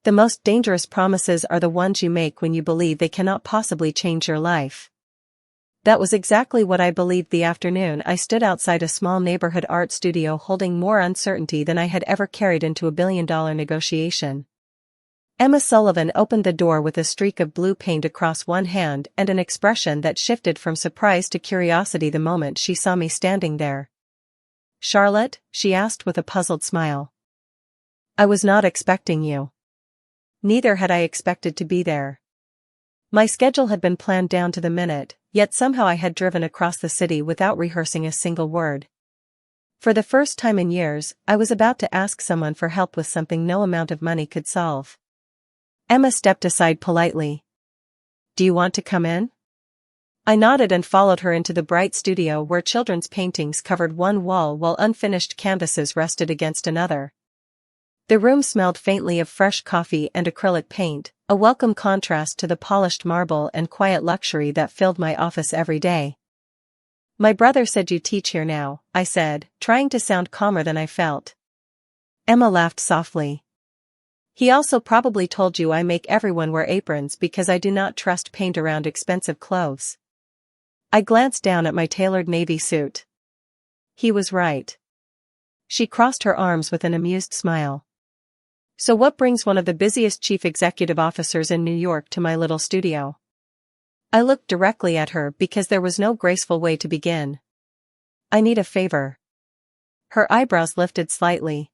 The most dangerous promises are the ones you make when you believe they cannot possibly change your life. That was exactly what I believed the afternoon I stood outside a small neighborhood art studio, holding more uncertainty than I had ever carried into a billion-dollar negotiation. Emma Sullivan opened the door with a streak of blue paint across one hand and an expression that shifted from surprise to curiosity the moment she saw me standing there. "Charlotte?" she asked with a puzzled smile. "I was not expecting you." Neither had I expected to be there. My schedule had been planned down to the minute, yet somehow I had driven across the city without rehearsing a single word. For the first time in years, I was about to ask someone for help with something no amount of money could solve. Emma stepped aside politely. "Do you want to come in?" I nodded and followed her into the bright studio where children's paintings covered one wall while unfinished canvases rested against another. The room smelled faintly of fresh coffee and acrylic paint, a welcome contrast to the polished marble and quiet luxury that filled my office every day. "My brother said you teach here now," I said, trying to sound calmer than I felt. Emma laughed softly. "He also probably told you I make everyone wear aprons because I do not trust paint around expensive clothes." I glanced down at my tailored navy suit. He was right. She crossed her arms with an amused smile. "So what brings one of the busiest chief executive officers in New York to my little studio?" I looked directly at her because there was no graceful way to begin. "I need a favor." Her eyebrows lifted slightly.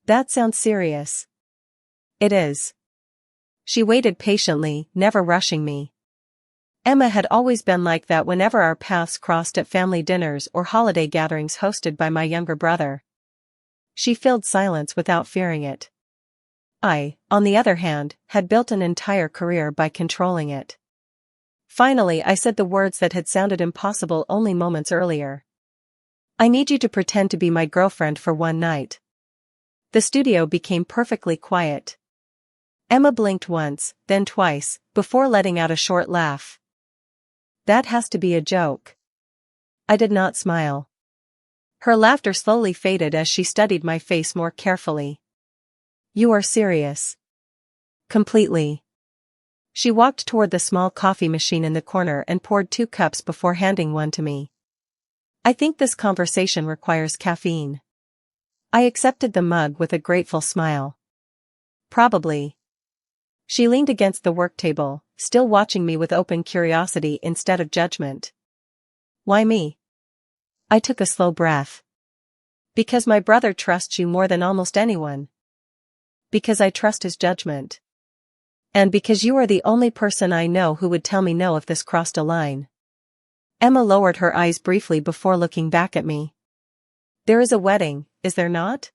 "That sounds serious." "It is." She waited patiently, never rushing me. Emma had always been like that whenever our paths crossed at family dinners or holiday gatherings hosted by my younger brother. She filled silence without fearing it. I, on the other hand, had built an entire career by controlling it. Finally, I said the words that had sounded impossible only moments earlier. "I need you to pretend to be my girlfriend for one night." The studio became perfectly quiet. Emma blinked once, then twice, before letting out a short laugh. "That has to be a joke." I did not smile. Her laughter slowly faded as she studied my face more carefully. "You are serious." "Completely." She walked toward the small coffee machine in the corner and poured 2 cups before handing one to me. "I think this conversation requires caffeine." I accepted the mug with a grateful smile. "Probably." She leaned against the work table, still watching me with open curiosity instead of judgment. "Why me?" I took a slow breath. "Because my brother trusts you more than almost anyone." "Because I trust his judgment." "And because you are the only person I know who would tell me no if this crossed a line." Emma lowered her eyes briefly before looking back at me. "There is a wedding, is there not?"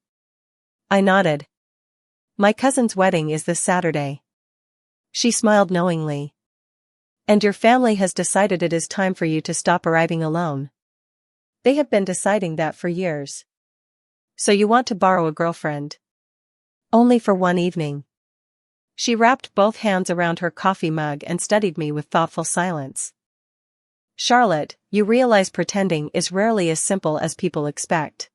I nodded. "My cousin's wedding is this Saturday." She smiled knowingly. "And your family has decided it is time for you to stop arriving alone." "They have been deciding that for years." "So you want to borrow a girlfriend?" "Only for one evening." She wrapped both hands around her coffee mug and studied me with thoughtful silence. "Charlotte, you realize pretending is rarely as simple as people expect."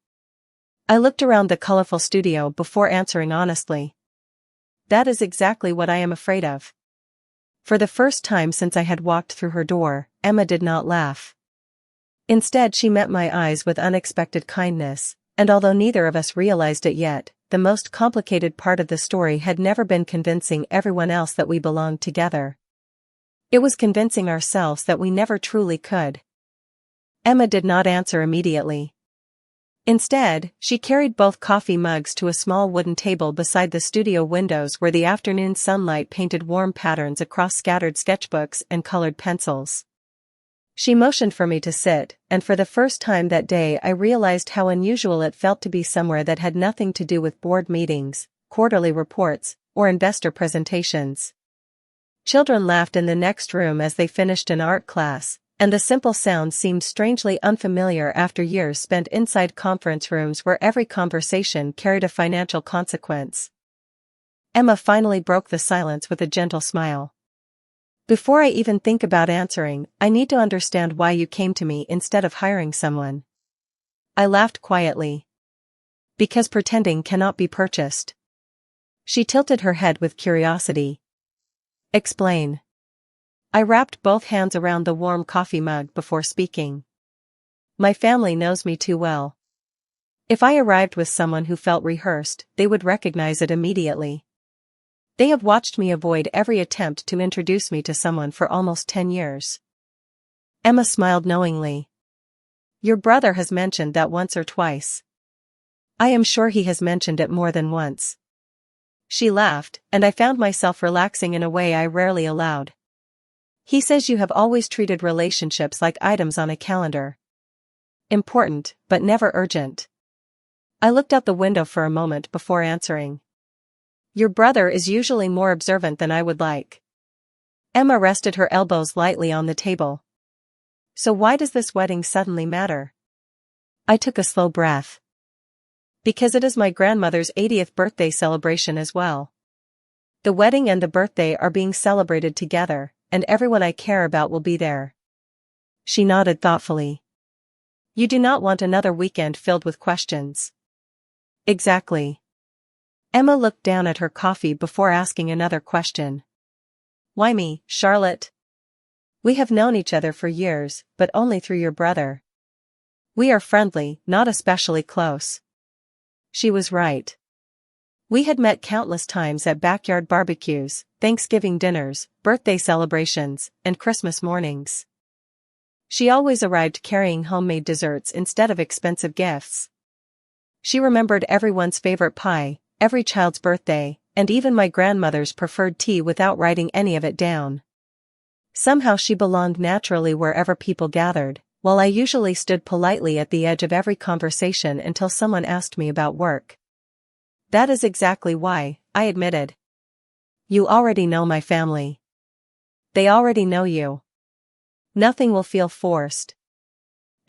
I looked around the colorful studio before answering honestly. "That is exactly what I am afraid of." For the first time since I had walked through her door, Emma did not laugh. Instead, she met my eyes with unexpected kindness, and although neither of us realized it yet, the most complicated part of the story had never been convincing everyone else that we belonged together. It was convincing ourselves that we never truly could. Emma did not answer immediately. Instead, she carried both coffee mugs to a small wooden table beside the studio windows where the afternoon sunlight painted warm patterns across scattered sketchbooks and colored pencils. She motioned for me to sit, and for the first time that day I realized how unusual it felt to be somewhere that had nothing to do with board meetings, quarterly reports, or investor presentations. Children laughed in the next room as they finished an art class, and the simple sound seemed strangely unfamiliar after years spent inside conference rooms where every conversation carried a financial consequence. Emma finally broke the silence with a gentle smile. "Before I even think about answering, I need to understand why you came to me instead of hiring someone." I laughed quietly. "Because pretending cannot be purchased." She tilted her head with curiosity. Explain. I wrapped both hands around the warm coffee mug before speaking. My family knows me too well. If I arrived with someone who felt rehearsed, they would recognize it immediately. They have watched me avoid every attempt to introduce me to someone for almost 10 years. Emma smiled knowingly. Your brother has mentioned that once or twice. I am sure he has mentioned it more than once. She laughed, and I found myself relaxing in a way I rarely allowed. He says you have always treated relationships like items on a calendar. Important, but never urgent. I looked out the window for a moment before answering. Your brother is usually more observant than I would like. Emma rested her elbows lightly on the table. So why does this wedding suddenly matter? I took a slow breath. Because it is my grandmother's 80th birthday celebration as well. The wedding and the birthday are being celebrated together, and everyone I care about will be there. She nodded thoughtfully. You do not want another weekend filled with questions. Exactly. Emma looked down at her coffee before asking another question. Why me, Charlotte? We have known each other for years, but only through your brother. We are friendly, not especially close. She was right. We had met countless times at backyard barbecues, Thanksgiving dinners, birthday celebrations, and Christmas mornings. She always arrived carrying homemade desserts instead of expensive gifts. She remembered everyone's favorite pie, every child's birthday, and even my grandmother's preferred tea without writing any of it down. Somehow she belonged naturally wherever people gathered, while I usually stood politely at the edge of every conversation until someone asked me about work. That is exactly why, I admitted. You already know my family. They already know you. Nothing will feel forced.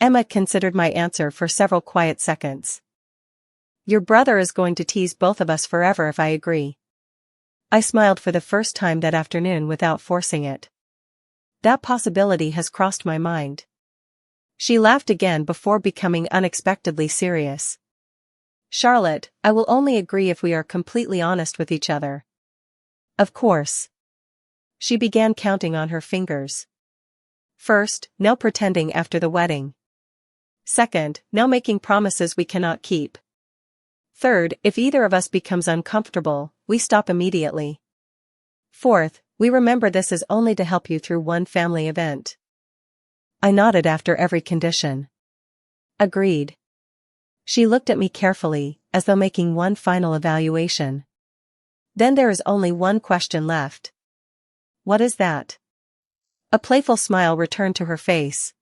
Emma considered my answer for several quiet seconds. Your brother is going to tease both of us forever if I agree. I smiled for the first time that afternoon without forcing it. That possibility has crossed my mind. She laughed again before becoming unexpectedly serious. Charlotte, I will only agree if we are completely honest with each other. Of course. She began counting on her fingers. First, no pretending after the wedding. Second, no making promises we cannot keep. Third, if either of us becomes uncomfortable, we stop immediately. Fourth, we remember this is only to help you through one family event. I nodded after every condition. Agreed. She looked at me carefully, as though making one final evaluation. Then there is only one question left. What is that? A playful smile returned to her face.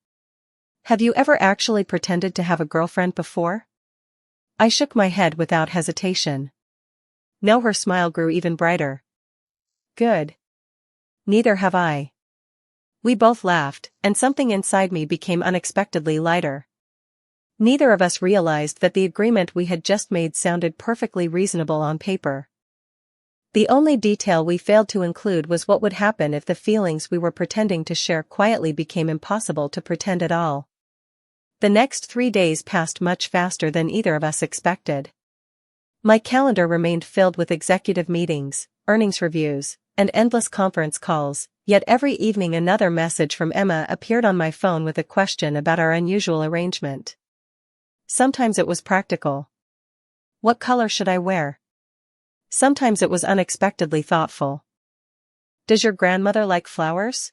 Have you ever actually pretended to have a girlfriend before? I shook my head without hesitation. No, her smile grew even brighter. Good. Neither have I. We both laughed, and something inside me became unexpectedly lighter. Neither of us realized that the agreement we had just made sounded perfectly reasonable on paper. The only detail we failed to include was what would happen if the feelings we were pretending to share quietly became impossible to pretend at all. The next 3 days passed much faster than either of us expected. My calendar remained filled with executive meetings, earnings reviews, and endless conference calls, yet every evening another message from Emma appeared on my phone with a question about our unusual arrangement. Sometimes it was practical. What color should I wear? Sometimes it was unexpectedly thoughtful. Does your grandmother like flowers?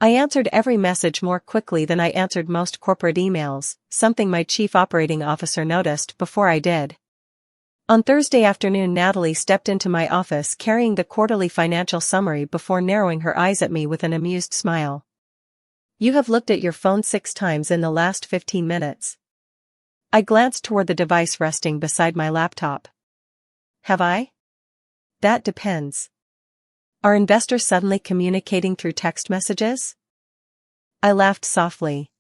I answered every message more quickly than I answered most corporate emails, something my chief operating officer noticed before I did. On Thursday afternoon, Natalie stepped into my office carrying the quarterly financial summary before narrowing her eyes at me with an amused smile. You have looked at your phone 6 times in the last 15 minutes. I glanced toward the device resting beside my laptop. Have I? That depends. Are investors suddenly communicating through text messages? I laughed softly.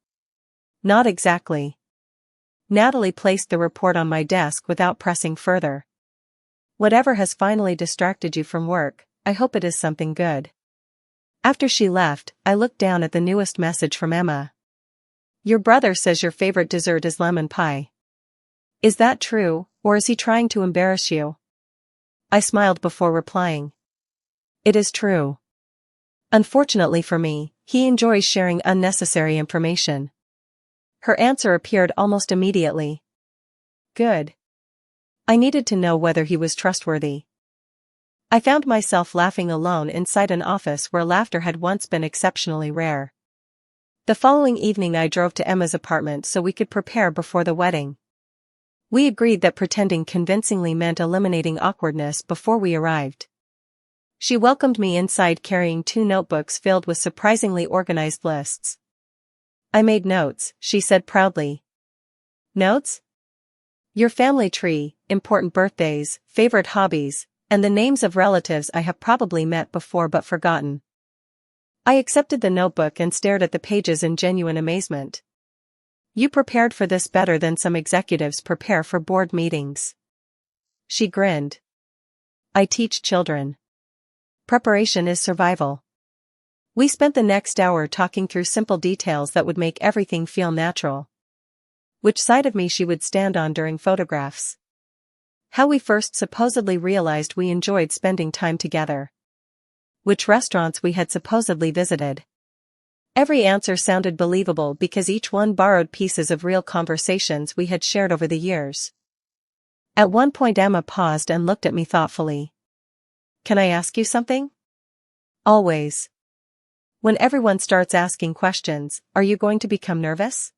Not exactly. Natalie placed the report on my desk without pressing further. Whatever has finally distracted you from work, I hope it is something good. After she left, I looked down at the newest message from Emma. Your brother says your favorite dessert is lemon pie. Is that true, or is he trying to embarrass you? I smiled before replying. It is true. Unfortunately for me, he enjoys sharing unnecessary information. Her answer appeared almost immediately. Good. I needed to know whether he was trustworthy. I found myself laughing alone inside an office where laughter had once been exceptionally rare. The following evening I drove to Emma's apartment so we could prepare before the wedding. We agreed that pretending convincingly meant eliminating awkwardness before we arrived. She welcomed me inside carrying 2 notebooks filled with surprisingly organized lists. I made notes, she said proudly. Notes? Your family tree, important birthdays, favorite hobbies, and the names of relatives I have probably met before but forgotten. I accepted the notebook and stared at the pages in genuine amazement. You prepared for this better than some executives prepare for board meetings. She grinned. I teach children. Preparation is survival. We spent the next hour talking through simple details that would make everything feel natural. Which side of me she would stand on during photographs. How we first supposedly realized we enjoyed spending time together. Which restaurants we had supposedly visited. Every answer sounded believable because each one borrowed pieces of real conversations we had shared over the years. At one point Emma paused and looked at me thoughtfully. Can I ask you something? Always. When everyone starts asking questions, are you going to become nervous?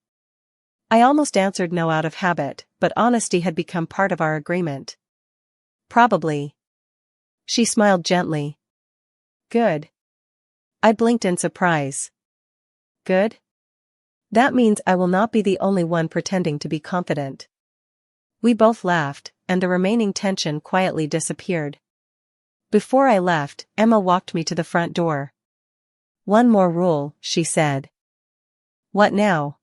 I almost answered no out of habit, but honesty had become part of our agreement. Probably. She smiled gently. Good. I blinked in surprise. Good? That means I will not be the only one pretending to be confident. We both laughed, and the remaining tension quietly disappeared. Before I left, Emma walked me to the front door. One more rule, she said. What now?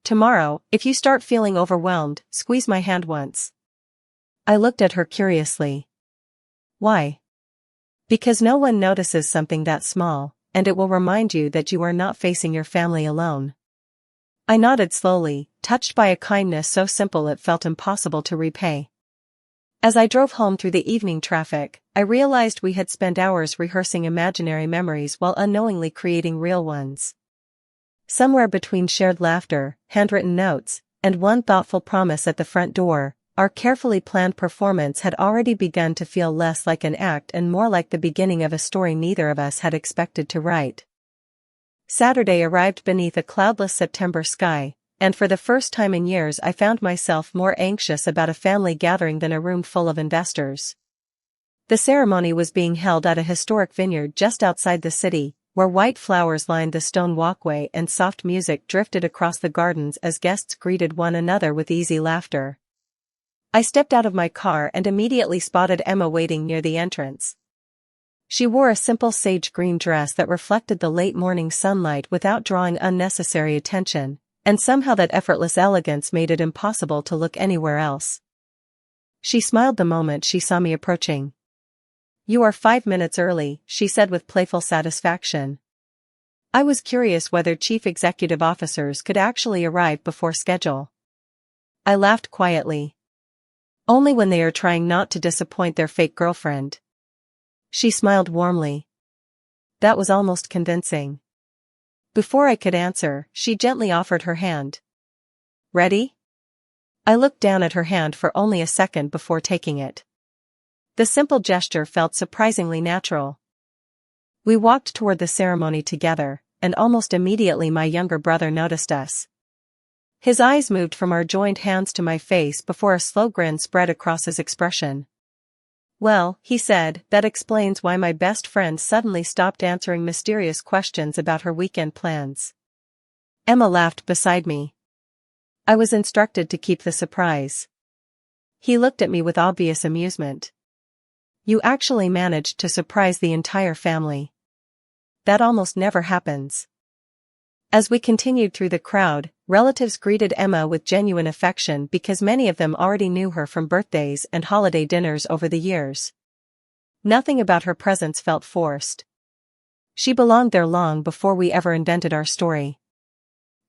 Tomorrow, if you start feeling overwhelmed, squeeze my hand once. I looked at her curiously. Why? Because no one notices something that small, and it will remind you that you are not facing your family alone. I nodded slowly, touched by a kindness so simple it felt impossible to repay. As I drove home through the evening traffic, I realized we had spent hours rehearsing imaginary memories while unknowingly creating real ones. Somewhere between shared laughter, handwritten notes, and one thoughtful promise at the front door, our carefully planned performance had already begun to feel less like an act and more like the beginning of a story neither of us had expected to write. Saturday arrived beneath a cloudless September sky, and for the first time in years I found myself more anxious about a family gathering than a room full of investors. The ceremony was being held at a historic vineyard just outside the city, where white flowers lined the stone walkway and soft music drifted across the gardens as guests greeted one another with easy laughter. I stepped out of my car and immediately spotted Emma waiting near the entrance. She wore a simple sage green dress that reflected the late morning sunlight without drawing unnecessary attention, and somehow that effortless elegance made it impossible to look anywhere else. She smiled the moment she saw me approaching. You are 5 minutes early, she said with playful satisfaction. I was curious whether chief executive officers could actually arrive before schedule. I laughed quietly. Only when they are trying not to disappoint their fake girlfriend. She smiled warmly. That was almost convincing. Before I could answer, she gently offered her hand. Ready? I looked down at her hand for only a second before taking it. The simple gesture felt surprisingly natural. We walked toward the ceremony together, and almost immediately my younger brother noticed us. His eyes moved from our joined hands to my face before a slow grin spread across his expression. Well, he said, that explains why my best friend suddenly stopped answering mysterious questions about her weekend plans. Emma laughed beside me. I was instructed to keep the surprise. He looked at me with obvious amusement. You actually managed to surprise the entire family. That almost never happens. As we continued through the crowd, relatives greeted Emma with genuine affection because many of them already knew her from birthdays and holiday dinners over the years. Nothing about her presence felt forced. She belonged there long before we ever invented our story.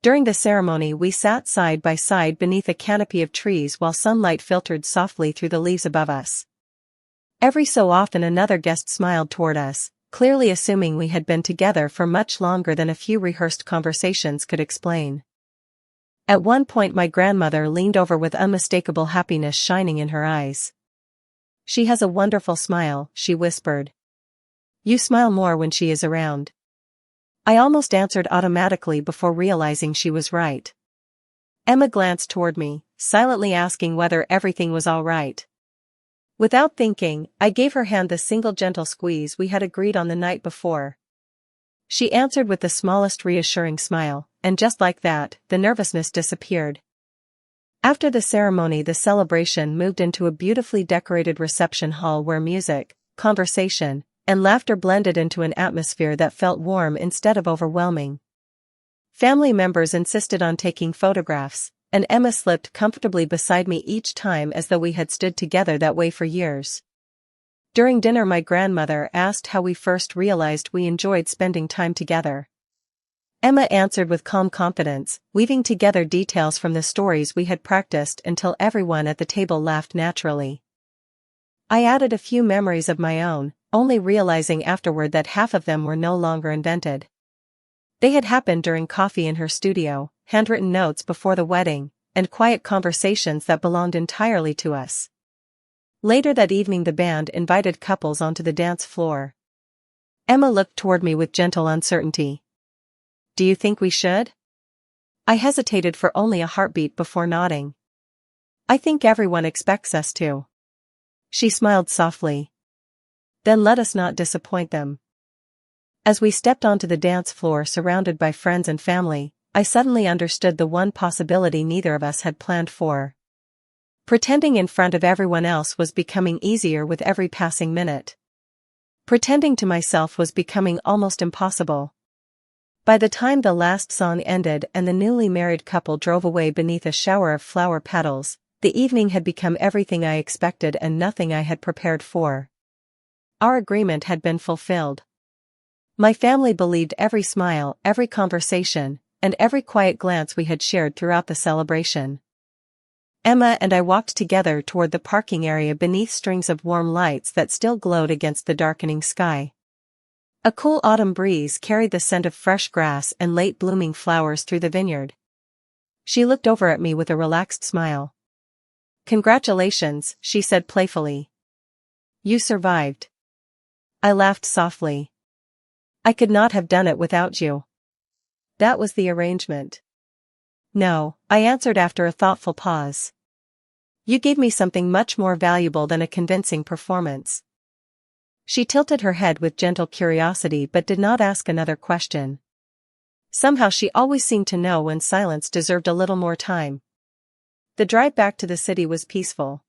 During the ceremony we sat side by side beneath a canopy of trees while sunlight filtered softly through the leaves above us. Every so often another guest smiled toward us, clearly assuming we had been together for much longer than a few rehearsed conversations could explain. At one point my grandmother leaned over with unmistakable happiness shining in her eyes. "She has a wonderful smile," she whispered. "You smile more when she is around." I almost answered automatically before realizing she was right. Emma glanced toward me, silently asking whether everything was all right. Without thinking, I gave her hand the single gentle squeeze we had agreed on the night before. She answered with the smallest reassuring smile, and just like that, the nervousness disappeared. After the ceremony, the celebration moved into a beautifully decorated reception hall where music, conversation, and laughter blended into an atmosphere that felt warm instead of overwhelming. Family members insisted on taking photographs, and Emma slipped comfortably beside me each time as though we had stood together that way for years. During dinner my grandmother asked how we first realized we enjoyed spending time together. Emma answered with calm confidence, weaving together details from the stories we had practiced until everyone at the table laughed naturally. I added a few memories of my own, only realizing afterward that half of them were no longer invented. They had happened during coffee in her studio, handwritten notes before the wedding, and quiet conversations that belonged entirely to us. Later that evening the band invited couples onto the dance floor. Emma looked toward me with gentle uncertainty. "Do you think we should?" I hesitated for only a heartbeat before nodding. "I think everyone expects us to." She smiled softly. "Then let us not disappoint them." As we stepped onto the dance floor surrounded by friends and family, I suddenly understood the one possibility neither of us had planned for. Pretending in front of everyone else was becoming easier with every passing minute. Pretending to myself was becoming almost impossible. By the time the last song ended and the newly married couple drove away beneath a shower of flower petals, the evening had become everything I expected and nothing I had prepared for. Our agreement had been fulfilled. My family believed every smile, every conversation, and every quiet glance we had shared throughout the celebration. Emma and I walked together toward the parking area beneath strings of warm lights that still glowed against the darkening sky. A cool autumn breeze carried the scent of fresh grass and late-blooming flowers through the vineyard. She looked over at me with a relaxed smile. "Congratulations," she said playfully. "You survived." I laughed softly. "I could not have done it without you." "That was the arrangement." "No," I answered after a thoughtful pause. "You gave me something much more valuable than a convincing performance." She tilted her head with gentle curiosity but did not ask another question. Somehow she always seemed to know when silence deserved a little more time. The drive back to the city was peaceful.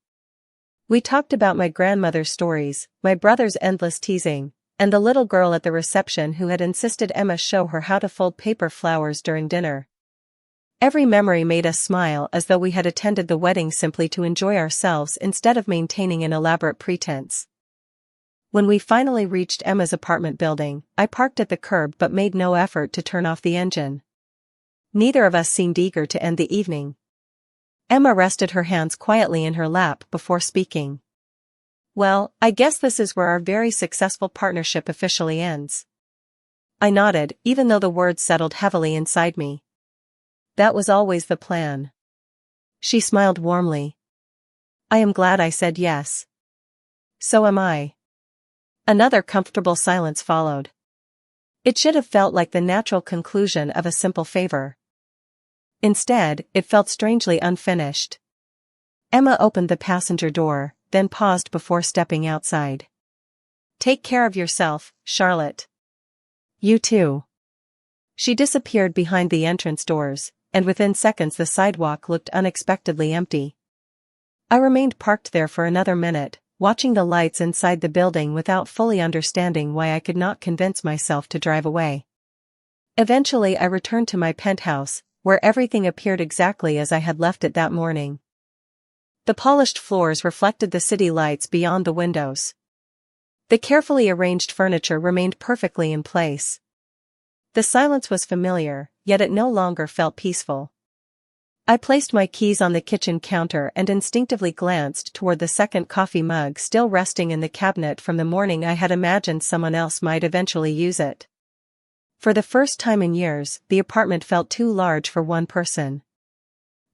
We talked about my grandmother's stories, my brother's endless teasing, and the little girl at the reception who had insisted Emma show her how to fold paper flowers during dinner. Every memory made us smile as though we had attended the wedding simply to enjoy ourselves instead of maintaining an elaborate pretense. When we finally reached Emma's apartment building, I parked at the curb but made no effort to turn off the engine. Neither of us seemed eager to end the evening. Emma rested her hands quietly in her lap before speaking. "Well, I guess this is where our very successful partnership officially ends." I nodded, even though the words settled heavily inside me. "That was always the plan." She smiled warmly. "I am glad I said yes." "So am I." Another comfortable silence followed. It should have felt like the natural conclusion of a simple favor. Instead, it felt strangely unfinished. Emma opened the passenger door, then paused before stepping outside. "Take care of yourself, Charlotte." "You too." She disappeared behind the entrance doors, and within seconds the sidewalk looked unexpectedly empty. I remained parked there for another minute, watching the lights inside the building without fully understanding why I could not convince myself to drive away. Eventually I returned to my penthouse, where everything appeared exactly as I had left it that morning. The polished floors reflected the city lights beyond the windows. The carefully arranged furniture remained perfectly in place. The silence was familiar, yet it no longer felt peaceful. I placed my keys on the kitchen counter and instinctively glanced toward the second coffee mug still resting in the cabinet from the morning I had imagined someone else might eventually use it. For the first time in years, the apartment felt too large for one person.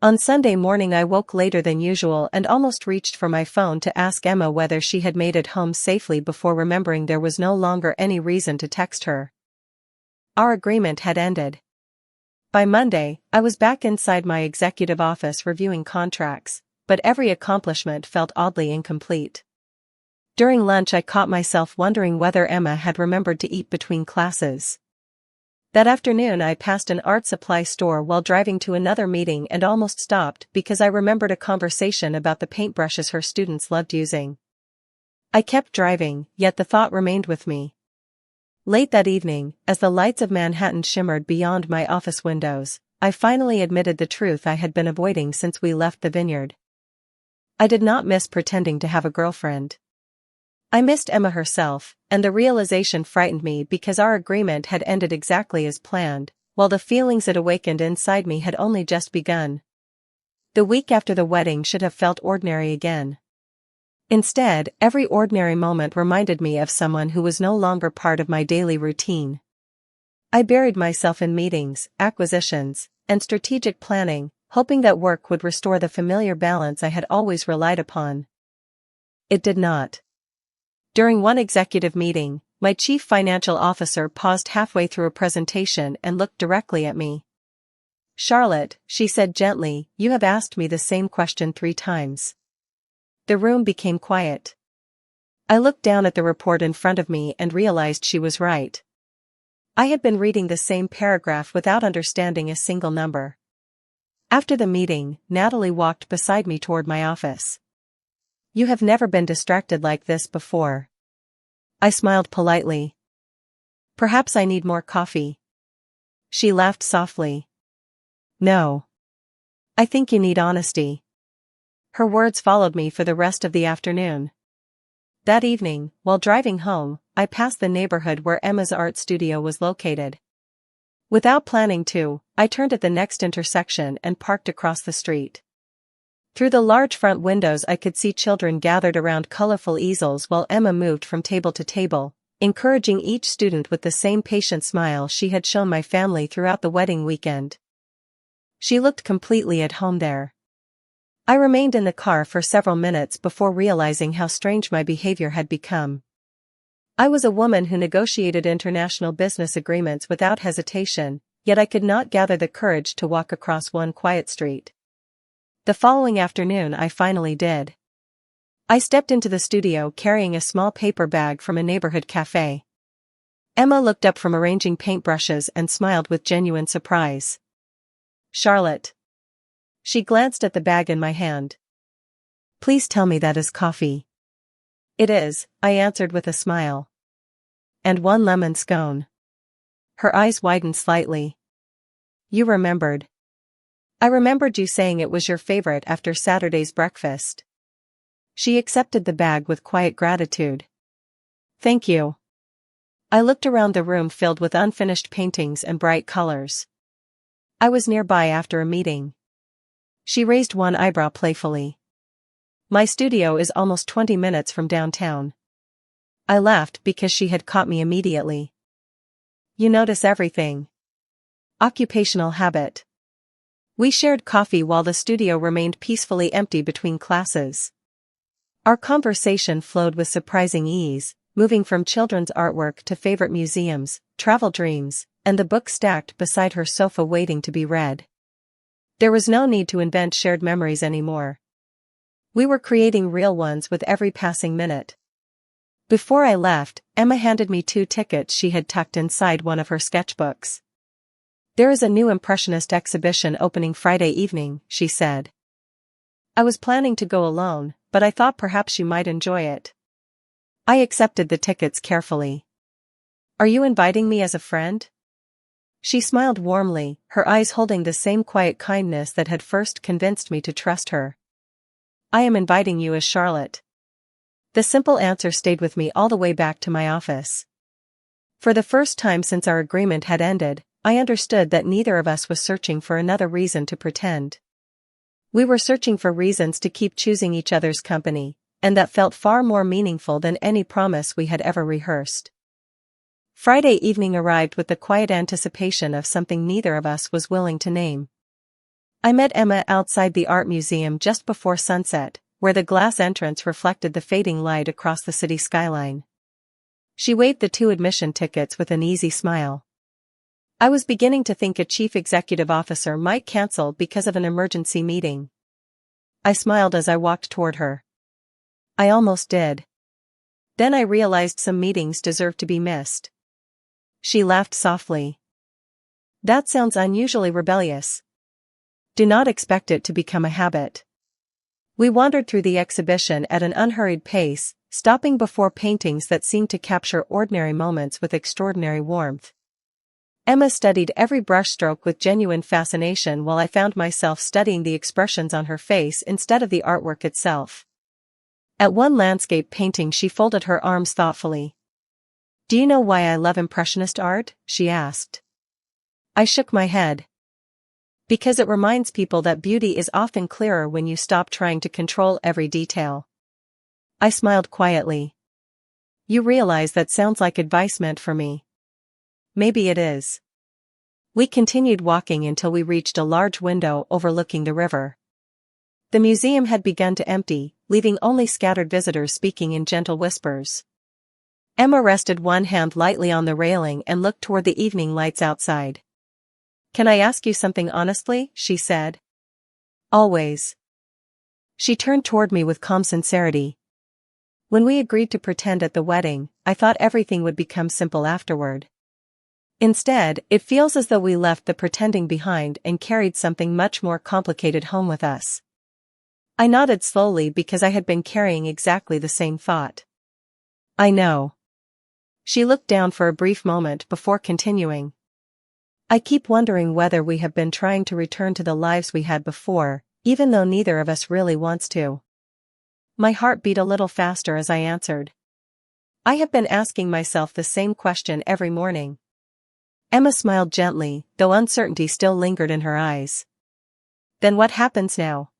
On Sunday morning I woke later than usual and almost reached for my phone to ask Emma whether she had made it home safely before remembering there was no longer any reason to text her. Our agreement had ended. By Monday, I was back inside my executive office reviewing contracts, but every accomplishment felt oddly incomplete. During lunch I caught myself wondering whether Emma had remembered to eat between classes. That afternoon I passed an art supply store while driving to another meeting and almost stopped because I remembered a conversation about the paintbrushes her students loved using. I kept driving, yet the thought remained with me. Late that evening, as the lights of Manhattan shimmered beyond my office windows, I finally admitted the truth I had been avoiding since we left the vineyard. I did not miss pretending to have a girlfriend. I missed Emma herself, and the realization frightened me because our agreement had ended exactly as planned, while the feelings it awakened inside me had only just begun. The week after the wedding should have felt ordinary again. Instead, every ordinary moment reminded me of someone who was no longer part of my daily routine. I buried myself in meetings, acquisitions, and strategic planning, hoping that work would restore the familiar balance I had always relied upon. It did not. During one executive meeting, my chief financial officer paused halfway through a presentation and looked directly at me. "Charlotte," she said gently, "you have asked me the same question 3 times. The room became quiet. I looked down at the report in front of me and realized she was right. I had been reading the same paragraph without understanding a single number. After the meeting, Natalie walked beside me toward my office. "You have never been distracted like this before." I smiled politely. "Perhaps I need more coffee." She laughed softly. "No. I think you need honesty." Her words followed me for the rest of the afternoon. That evening, while driving home, I passed the neighborhood where Emma's art studio was located. Without planning to, I turned at the next intersection and parked across the street. Through the large front windows I could see children gathered around colorful easels while Emma moved from table to table, encouraging each student with the same patient smile she had shown my family throughout the wedding weekend. She looked completely at home there. I remained in the car for several minutes before realizing how strange my behavior had become. I was a woman who negotiated international business agreements without hesitation, yet I could not gather the courage to walk across one quiet street. The following afternoon I finally did. I stepped into the studio carrying a small paper bag from a neighborhood cafe. Emma looked up from arranging paintbrushes and smiled with genuine surprise. "Charlotte." She glanced at the bag in my hand. "Please tell me that is coffee." "It is," I answered with a smile. "And 1 lemon scone." Her eyes widened slightly. "You remembered." "I remembered you saying it was your favorite after Saturday's breakfast." She accepted the bag with quiet gratitude. "Thank you." I looked around the room filled with unfinished paintings and bright colors. I was nearby after a meeting. She raised one eyebrow playfully. "My studio is almost 20 minutes from downtown." I laughed because she had caught me immediately. "You notice everything." Occupational habit. We shared coffee while the studio remained peacefully empty between classes. Our conversation flowed with surprising ease, moving from children's artwork to favorite museums, travel dreams, and the book stacked beside her sofa waiting to be read. There was no need to invent shared memories anymore. We were creating real ones with every passing minute. Before I left, Emma handed me 2 tickets she had tucked inside one of her sketchbooks. "There is a new Impressionist exhibition opening Friday evening," she said. I was planning to go alone, but I thought perhaps you might enjoy it. I accepted the tickets carefully. "Are you inviting me as a friend?" She smiled warmly, her eyes holding the same quiet kindness that had first convinced me to trust her. "I am inviting you as Charlotte." The simple answer stayed with me all the way back to my office. For the first time since our agreement had ended, I understood that neither of us was searching for another reason to pretend. We were searching for reasons to keep choosing each other's company, and that felt far more meaningful than any promise we had ever rehearsed. Friday evening arrived with the quiet anticipation of something neither of us was willing to name. I met Emma outside the art museum just before sunset, where the glass entrance reflected the fading light across the city skyline. She waved the 2 admission tickets with an easy smile. I was beginning to think a chief executive officer might cancel because of an emergency meeting. I smiled as I walked toward her. I almost did. Then I realized some meetings deserved to be missed. She laughed softly. That sounds unusually rebellious. Do not expect it to become a habit. We wandered through the exhibition at an unhurried pace, stopping before paintings that seemed to capture ordinary moments with extraordinary warmth. Emma studied every brushstroke with genuine fascination while I found myself studying the expressions on her face instead of the artwork itself. At one landscape painting she folded her arms thoughtfully. Do you know why I love Impressionist art? She asked. I shook my head. Because it reminds people that beauty is often clearer when you stop trying to control every detail. I smiled quietly. You realize that sounds like advice meant for me. Maybe it is. We continued walking until we reached a large window overlooking the river. The museum had begun to empty, leaving only scattered visitors speaking in gentle whispers. Emma rested one hand lightly on the railing and looked toward the evening lights outside. Can I ask you something honestly? She said. Always. She turned toward me with calm sincerity. When we agreed to pretend at the wedding, I thought everything would become simple afterward. Instead, it feels as though we left the pretending behind and carried something much more complicated home with us. I nodded slowly because I had been carrying exactly the same thought. I know. She looked down for a brief moment before continuing. I keep wondering whether we have been trying to return to the lives we had before, even though neither of us really wants to. My heart beat a little faster as I answered. I have been asking myself the same question every morning. Emma smiled gently, though uncertainty still lingered in her eyes. Then what happens now?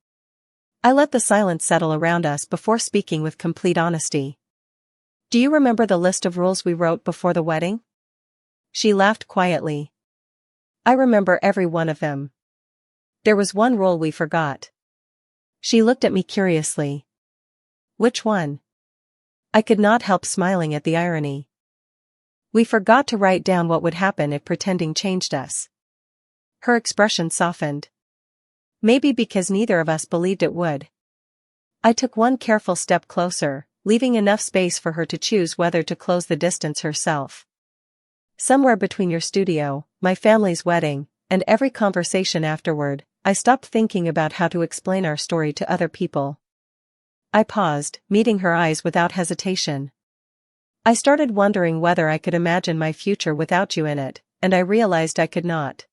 I let the silence settle around us before speaking with complete honesty. Do you remember the list of rules we wrote before the wedding? She laughed quietly. I remember every one of them. There was one rule we forgot. She looked at me curiously. Which one? I could not help smiling at the irony. We forgot to write down what would happen if pretending changed us. Her expression softened. Maybe because neither of us believed it would. I took one careful step closer, leaving enough space for her to choose whether to close the distance herself. Somewhere between your studio, my family's wedding, and every conversation afterward, I stopped thinking about how to explain our story to other people. I paused, meeting her eyes without hesitation. I started wondering whether I could imagine my future without you in it, and I realized I could not.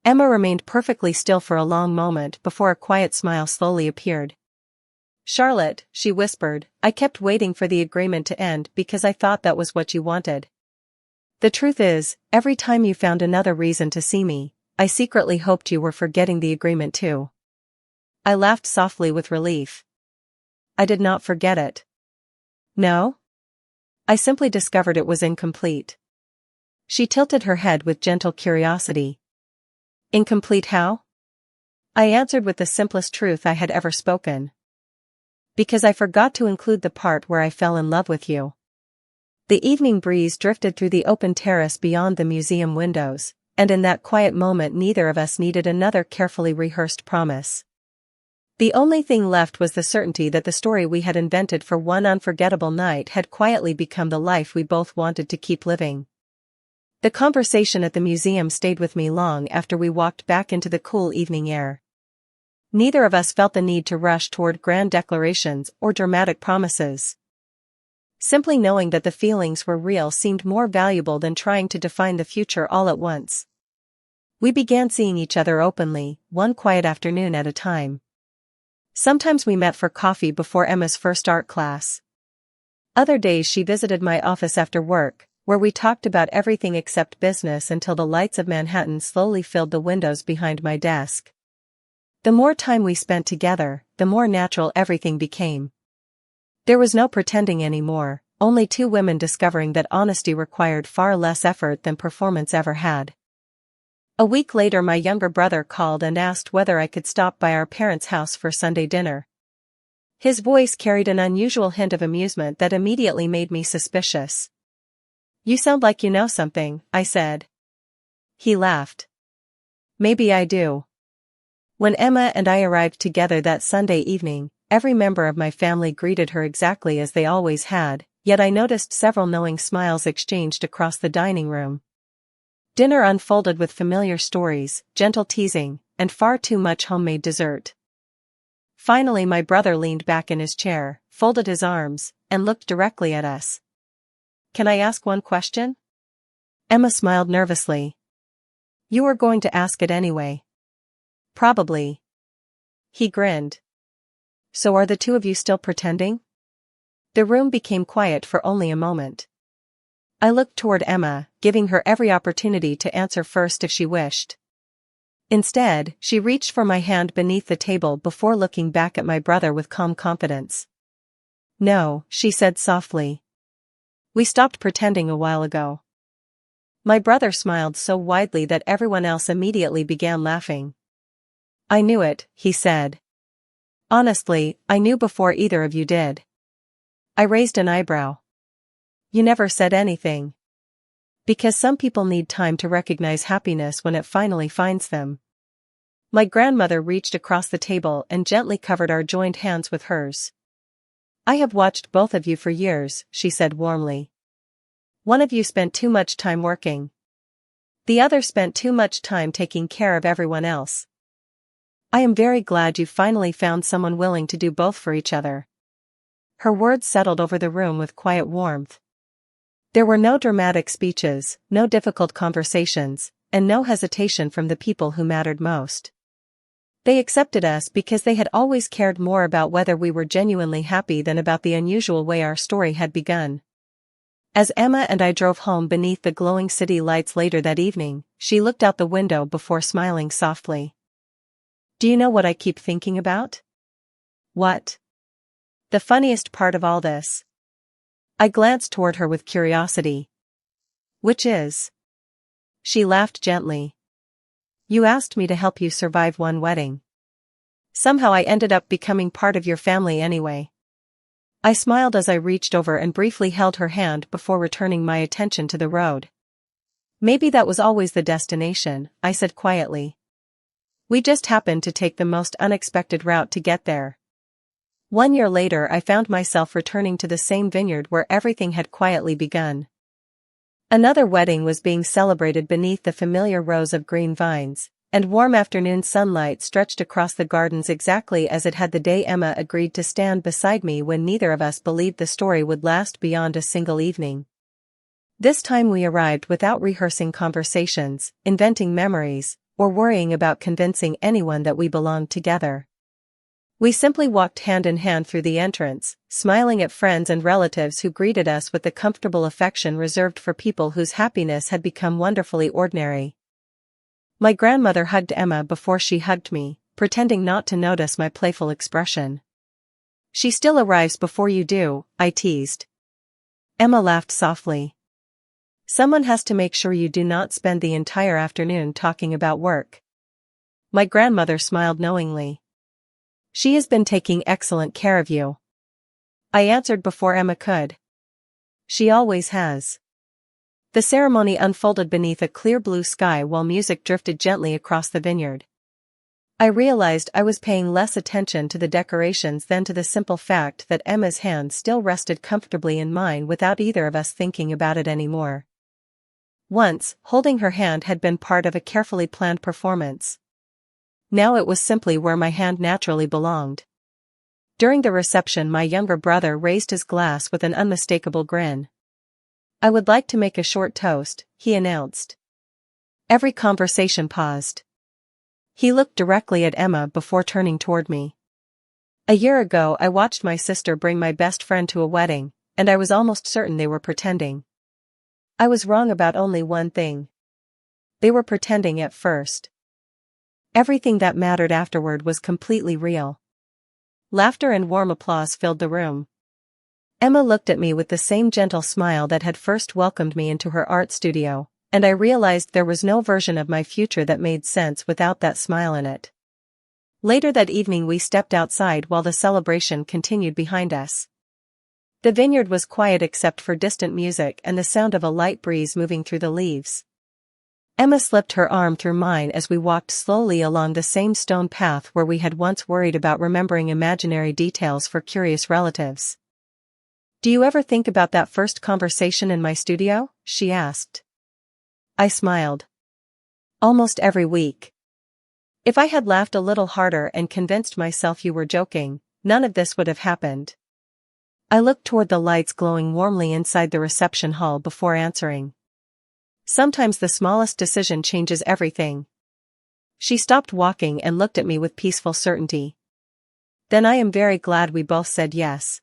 Emma remained perfectly still for a long moment before a quiet smile slowly appeared. Charlotte, she whispered, I kept waiting for the agreement to end because I thought that was what you wanted. The truth is, every time you found another reason to see me, I secretly hoped you were forgetting the agreement too. I laughed softly with relief. I did not forget it. No? I simply discovered it was incomplete. She tilted her head with gentle curiosity. Incomplete how? I answered with the simplest truth I had ever spoken. Because I forgot to include the part where I fell in love with you. The evening breeze drifted through the open terrace beyond the museum windows, and in that quiet moment neither of us needed another carefully rehearsed promise. The only thing left was the certainty that the story we had invented for one unforgettable night had quietly become the life we both wanted to keep living. The conversation at the museum stayed with me long after we walked back into the cool evening air. Neither of us felt the need to rush toward grand declarations or dramatic promises. Simply knowing that the feelings were real seemed more valuable than trying to define the future all at once. We began seeing each other openly, one quiet afternoon at a time. Sometimes we met for coffee before Emma's first art class. Other days she visited my office after work, where we talked about everything except business until the lights of Manhattan slowly filled the windows behind my desk. The more time we spent together, the more natural everything became. There was no pretending anymore, only two women discovering that honesty required far less effort than performance ever had. A week later, my younger brother called and asked whether I could stop by our parents' house for Sunday dinner. His voice carried an unusual hint of amusement that immediately made me suspicious. "You sound like you know something," I said. He laughed. "Maybe I do." When Emma and I arrived together that Sunday evening, every member of my family greeted her exactly as they always had, yet I noticed several knowing smiles exchanged across the dining room. Dinner unfolded with familiar stories, gentle teasing, and far too much homemade dessert. Finally, my brother leaned back in his chair, folded his arms, and looked directly at us. "Can I ask one question?" Emma smiled nervously. "You were going to ask it anyway." "Probably." He grinned. "So are the two of you still pretending?" The room became quiet for only a moment. I looked toward Emma, giving her every opportunity to answer first if she wished. Instead, she reached for my hand beneath the table before looking back at my brother with calm confidence. "No," she said softly. "We stopped pretending a while ago." My brother smiled so widely that everyone else immediately began laughing. "I knew it," he said. "Honestly, I knew before either of you did." I raised an eyebrow. "You never said anything." "Because some people need time to recognize happiness when it finally finds them." My grandmother reached across the table and gently covered our joined hands with hers. "I have watched both of you for years," she said warmly. "One of you spent too much time working. The other spent too much time taking care of everyone else. I am very glad you finally found someone willing to do both for each other." Her words settled over the room with quiet warmth. There were no dramatic speeches, no difficult conversations, and no hesitation from the people who mattered most. They accepted us because they had always cared more about whether we were genuinely happy than about the unusual way our story had begun. As Emma and I drove home beneath the glowing city lights later that evening, she looked out the window before smiling softly. "Do you know what I keep thinking about?" "What?" "The funniest part of all this." I glanced toward her with curiosity. "Which is?" She laughed gently. "You asked me to help you survive one wedding. Somehow I ended up becoming part of your family anyway." I smiled as I reached over and briefly held her hand before returning my attention to the road. "Maybe that was always the destination," I said quietly. "We just happened to take the most unexpected route to get there." 1 year later, I found myself returning to the same vineyard where everything had quietly begun. Another wedding was being celebrated beneath the familiar rows of green vines, and warm afternoon sunlight stretched across the gardens exactly as it had the day Emma agreed to stand beside me when neither of us believed the story would last beyond a single evening. This time we arrived without rehearsing conversations, inventing memories, or worrying about convincing anyone that we belonged together. We simply walked hand in hand through the entrance, smiling at friends and relatives who greeted us with the comfortable affection reserved for people whose happiness had become wonderfully ordinary. My grandmother hugged Emma before she hugged me, pretending not to notice my playful expression. "She still arrives before you do," I teased. Emma laughed softly. "Someone has to make sure you do not spend the entire afternoon talking about work." My grandmother smiled knowingly. "She has been taking excellent care of you." I answered before Emma could. "She always has." The ceremony unfolded beneath a clear blue sky while music drifted gently across the vineyard. I realized I was paying less attention to the decorations than to the simple fact that Emma's hand still rested comfortably in mine without either of us thinking about it anymore. Once, holding her hand had been part of a carefully planned performance. Now it was simply where my hand naturally belonged. During the reception, my younger brother raised his glass with an unmistakable grin. "I would like to make a short toast," he announced. Every conversation paused. He looked directly at Emma before turning toward me. "A year ago I watched my sister bring my best friend to a wedding, and I was almost certain they were pretending. I was wrong about only one thing. They were pretending at first." Everything that mattered afterward was completely real. Laughter and warm applause filled the room. Emma looked at me with the same gentle smile that had first welcomed me into her art studio, and I realized there was no version of my future that made sense without that smile in it. Later that evening we stepped outside while the celebration continued behind us. The vineyard was quiet except for distant music and the sound of a light breeze moving through the leaves. Emma slipped her arm through mine as we walked slowly along the same stone path where we had once worried about remembering imaginary details for curious relatives. "Do you ever think about that first conversation in my studio?" she asked. I smiled. "Almost every week. If I had laughed a little harder and convinced myself you were joking, none of this would have happened." I looked toward the lights glowing warmly inside the reception hall before answering. "Sometimes the smallest decision changes everything." She stopped walking and looked at me with peaceful certainty. "Then I am very glad we both said yes."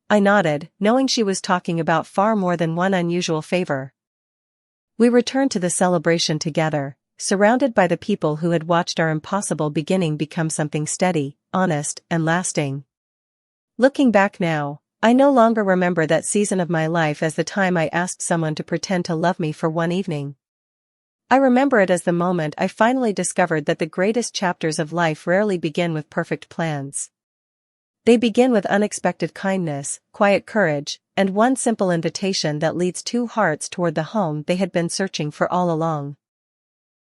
I nodded, knowing she was talking about far more than one unusual favor. We returned to the celebration together, surrounded by the people who had watched our impossible beginning become something steady, honest, and lasting. Looking back now, I no longer remember that season of my life as the time I asked someone to pretend to love me for one evening. I remember it as the moment I finally discovered that the greatest chapters of life rarely begin with perfect plans. They begin with unexpected kindness, quiet courage, and one simple invitation that leads two hearts toward the home they had been searching for all along.